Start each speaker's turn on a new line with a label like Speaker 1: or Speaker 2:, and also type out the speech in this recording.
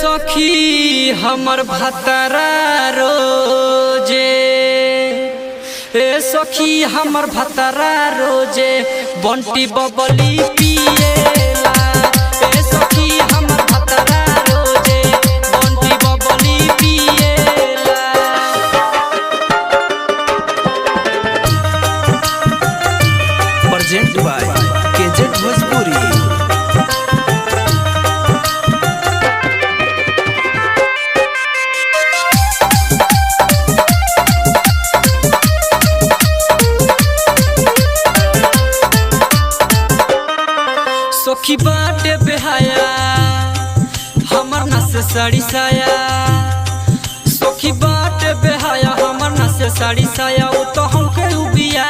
Speaker 1: सखी हमर भतरा रोजे, ए सखी हमर भतरा रोजे बंटी बबली पिएला। ए सखी हमर भतरा रोजे बंटी बबली पिएला।
Speaker 2: प्रेजेंट बाय केजेट भोजपुरी।
Speaker 1: सखी बाटे बेहाया हमर नस साड़ी साया। सखी बाटे बेहाया हमर नस साड़ी साया। वो तो हमके उबिया